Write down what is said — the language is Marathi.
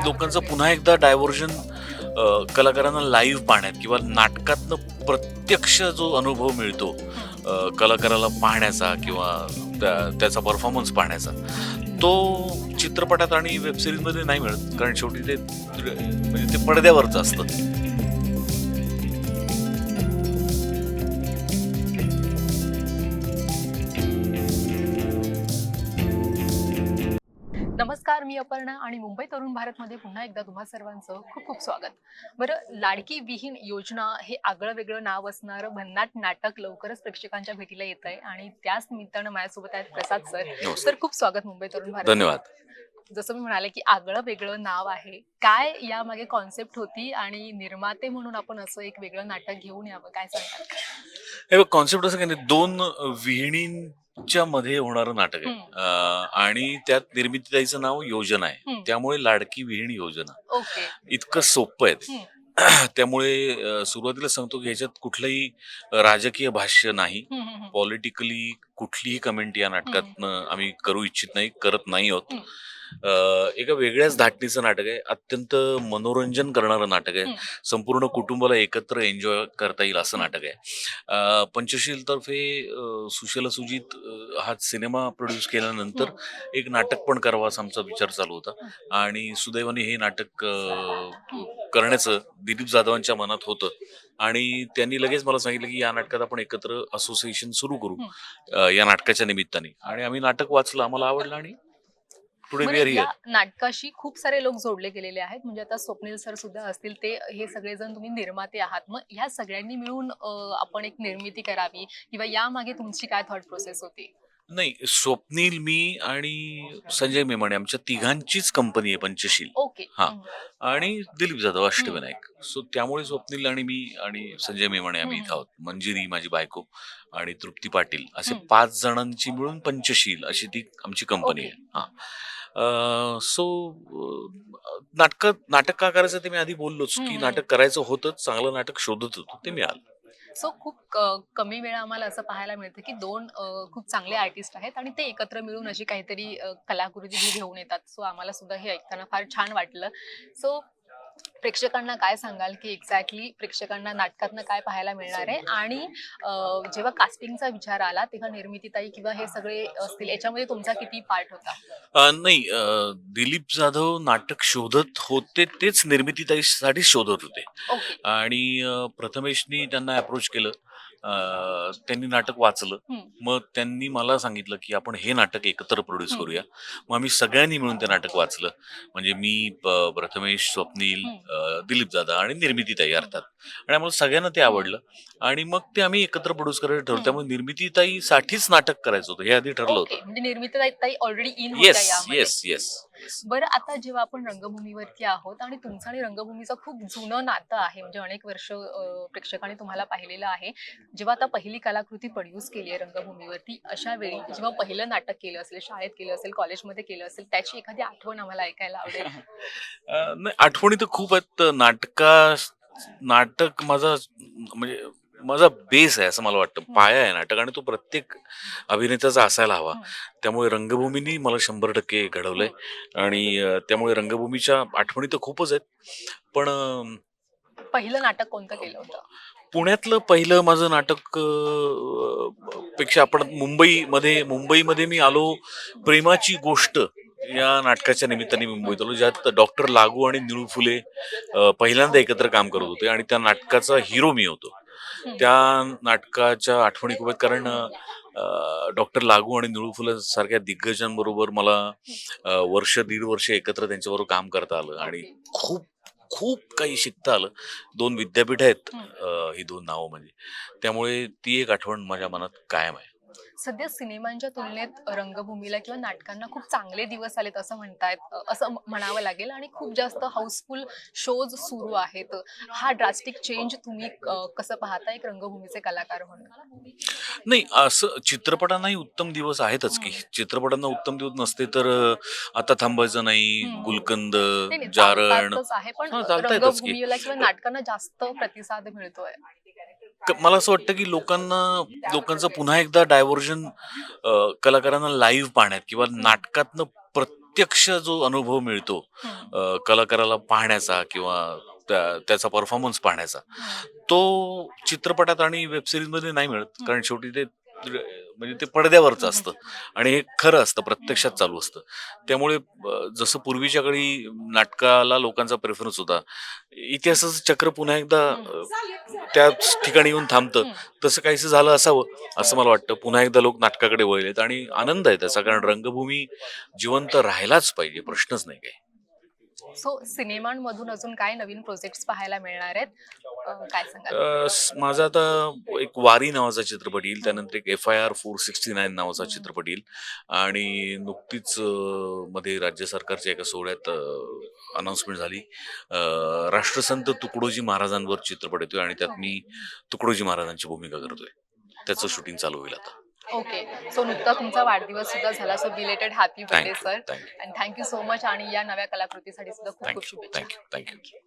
लोकांचं पुन्हा एकदा डायव्हर्जन कलाकारांना लाईव्ह पाहण्यात किंवा नाटकातनं प्रत्यक्ष जो अनुभव मिळतो कलाकाराला पाहण्याचा किंवा त्याचा परफॉर्मन्स पाहण्याचा, तो चित्रपटात आणि वेबसिरीजमध्ये नाही मिळत. कारण शेवटी ते म्हणजे ते पडद्यावरचं असतं. नमस्कार, मी अपर्णा आणि मुंबई तरुण भारतमध्ये पुन्हा एकदा तुम्हा सर्वांचं खूप खूप स्वागत. बरं, लाडकी विहीण योजना हे आगळं वेगळं नाव असणारं भन्नाट नाटक लवकरच प्रेक्षकांच्या भेटीला येत आहे आणि त्याच निमित्तानं माझ्यासोबत आहेत प्रसाद सर. नमस्कार. तर खूप स्वागत मुंबई तरुण भारत. धन्यवाद. जसं मी म्हणाले की आगळं वेगळं नाव आहे, काय यामागे कॉन्सेप्ट होती आणि निर्माते म्हणून आपण असं एक वेगळं नाटक घेऊन यावं, काय सांगतात? हे बघ, कॉन्सेप्ट असं काही नाही. दोन विहिणींच्या मध्ये होणारं नाटक आहे. आणि त्यात निर्मितीताईचं नाव योजना आहे, त्यामुळे लाडकी विहीण योजना. ओके. इतकं सोपं आहे ते. त्यामुळे सुरुवातीला सांगतो की ह्याच्यात कुठलंही राजकीय भाष्य नाही. पॉलिटिकली कुठलीही कमेंट या नाटकातनं आम्ही करू इच्छित नाही, करत नाही आहोत. एका वेगळ्याच धाटणीचं नाटक आहे. अत्यंत मनोरंजन करणारं नाटक आहे. संपूर्ण कुटुंबाला एकत्र एन्जॉय करता येईल असं नाटक आहे. पंचशील तर्फे सुशला सुजित हा सिनेमा प्रोड्यूस केल्यानंतर एक नाटक पण करावा असा आमचा विचार चालू होता. आणि सुदैवाने हे नाटक करण्याचं दिलीप जाधवांच्या मनात होतं आणि त्यांनी लगेच मला सांगितलं की या नाटकात आपण एकत्र असोसिएशन सुरू करू या नाटकाच्या निमित्ताने. आणि आम्ही नाटक वाचलं, आम्हाला आवडलं आणि टुडे वी आर बरं, या हिअर. नाटकाशी खूप सारे लोक जोडले गेलेले आहेत. म्हणजे आता स्वप्नील सर सुद्धा असतील, ते हे सगळेजण तुम्ही निर्माते आहात. मग ह्या सगळ्यांनी मिळून आपण एक निर्मिती करावी किंवा यामागे तुमची काय थॉट प्रोसेस होती? नाही, स्वप्नील, मी आणि संजय मेमाणे आमच्या तिघांचीच कंपनी आहे पंचशील. ओके. हा. आणि दिलीप जाधव अष्टविनायक. सो त्यामुळे स्वप्नील आणि मी आणि संजय मेमाणे आम्ही इथं आहोत. मंजिरी माझी बायको आणि तृप्ती पाटील असे 5 जणांची मिळून पंचशील अशी ती आमची कंपनी आहे. हा. सो नाटक का करायचं ते मी आधी बोललोच की नाटक करायचं होतं, चांगलं नाटक शोधत होतो, ते मिळालं. सो खूप कमी वेळा आम्हाला असं पाहायला मिळतं की दोन खूप चांगले आर्टिस्ट आहेत आणि ते एकत्र मिळून अशी काहीतरी कलाकृती घेऊन येतात. सो आम्हाला सुद्धा हे ऐकताना फार छान वाटलं. सो प्रेक्षकांना काय सांगाल की एक्झॅक्टली प्रेक्षकांना नाटकातनं काय पाहायला मिळणार आहे? आणि जेव्हा कास्टिंगचा विचार आला तेव्हा निर्मितीताई किंवा हे सगळे असतील, याच्यामध्ये तुमचा किती पार्ट होता? नाही, दिलीप जाधव नाटक शोधत होते, तेच निर्मितीताईसाठी शोधत होते. ओके. आणि प्रथमेशनी त्यांना अप्रोच केलं. त्यांनी नाटक वाचलं. मग त्यांनी मला सांगितलं की आपण हे नाटक एकत्र प्रोड्यूस करूया. मग आम्ही सगळ्यांनी मिळून ते नाटक वाचलं. म्हणजे मी, प्रथमेश, स्वप्नील, दिलीप दादा आणि निर्मितीताई अर्थात. आणि आम्हाला सगळ्यांना ते आवडलं आणि मग ते आम्ही एकत्र प्रोड्यूस करायला ठरवलं. त्यामुळे निर्मितीताईसाठीच नाटक करायचं होतं, हे आधी ठरलं ओके. होतं. म्हणजे निर्मितीताई ऑलरेडी इन होत्या येस, यामध्ये. Yes, yes. बरं, आता जेव्हा आपण रंगभूमीवरती आहोत आणि तुमचं आणि रंगभूमीचं खूप जुनं नातं आहे, म्हणजे अनेक वर्ष प्रेक्षकांनी तुम्हाला पाहिलेलं आहे. जेव्हा आता पहिली कलाकृती प्रोड्यूस केली आहे रंगभूमीवरती, अशा वेळी जेव्हा पहिलं नाटक केलं असेल, शाळेत केलं असेल, कॉलेजमध्ये केलं असेल, त्याची एखादी आठवण आम्हाला ऐकायला आवडेल. नाही, आठवणी तर खूप आहेत. नाटक माझा म्हणजे माझा बेस आहे असं मला वाटतं. पाया आहे नाटक आणि तो प्रत्येक अभिनेत्याचा असायला हवा. त्यामुळे रंगभूमीनी मला 100% घडवलंय. आणि त्यामुळे रंगभूमीच्या आठवणी तर खूपच आहेत. पण पहिलं नाटक कोणतं केलं होतं? पुण्यातलं पहिलं माझं नाटक पेक्षा आपण मुंबईमध्ये मी आलो. प्रेमाची गोष्ट या नाटकाच्या निमित्ताने मुंबईत आलो, ज्यात डॉक्टर लागू आणि निळू फुले पहिल्यांदा एकत्र काम करत होते आणि त्या नाटकाचा हिरो मी होतो. त्या नाटकाच्या आठवणी खूप आहेत, कारण डॉक्टर लागू आणि निळू फुले सारख्या दिग्गजांबरोबर मला दीड वर्ष एकत्र त्यांच्याबरोबर काम करता आलं आणि खूप खूप काही शिकता आलं. 2 विद्यापीठ आहेत ही 2 नावं म्हणजे. त्यामुळे ती एक आठवण माझ्या मनात कायम आहे. सध्या सिनेमांच्या तुलनेत रंगभूमीला किंवा नाटकांना खूप चांगले दिवस आलेत असं म्हणतायत, असं म्हणावं लागेल आणि खूप जास्त हाऊसफुल शोज सुरू आहेत. हा ड्रास्टिक चेंज तुम्ही कसं पाहता एक रंगभूमीचे कलाकार म्हणून? नाही, असं चित्रपटांनाही उत्तम दिवस आहेतच की. चित्रपटांना उत्तम दिवस नसते तर आता थांबायचं नाही, गुलकंद, नाही, नाही, जारण चालतातच आहे, पण चालतायतच की. रंगभूमीला किंवा नाटकांना जास्त प्रतिसाद मिळतोय. मला असं वाटतं की लोकांचं पुन्हा एकदा डायव्हर्जन कलाकारांना लाईव्ह पाहण्यात किंवा नाटकातनं प्रत्यक्ष जो अनुभव मिळतो कलाकाराला पाहण्याचा किंवा त्याचा परफॉर्मन्स पाहण्याचा, तो चित्रपटात आणि वेब सिरीज मध्ये नाही मिळत. कारण शेवटी ते म्हणजे ते पडद्यावरच असतं आणि हे खरं असतं, प्रत्यक्षात चालू असतं. त्यामुळे जसं पूर्वीच्या काळी नाटकाला लोकांचा प्रेफरन्स होता, इतिहासाचं चक्र पुन्हा एकदा त्याच ठिकाणी येऊन थांबतं. तसं काहीसं झालं असावं असं मला वाटतं. पुन्हा एकदा लोक नाटकाकडे वळलेत आणि आनंद आहे त्याचा, कारण रंगभूमी जिवंत राहायलाच पाहिजे, प्रश्नच नाही काही. सो सिनेमांमधून अजून काय नवीन प्रोजेक्ट्स पाहायला मिळणार आहेत? काय सांगाल? माझा आता एक वारी नावाचा चित्रपट येईल, त्यानंतर एक FIR 469 नावाचा चित्रपट येईल आणि नुकतीच मध्ये राज्य सरकारच्या एका सोहळ्यात अनाउन्समेंट झाली. राष्ट्रसंत तुकडोजी महाराजांवर चित्रपट येतोय आणि त्यात मी तुकडोजी महाराजांची भूमिका करतोय. त्याचं शूटिंग चालू होईल आता. ओके. सो नुकता तुमचा वाढदिवस सुद्धा झाला. So belated happy birthday thank you sir. Thank you and thank you so much आणि या नव्या कलाकृतीसाठी सुद्धा खूप खूप थँक्यू शुभेच्छा. Thank you thank you.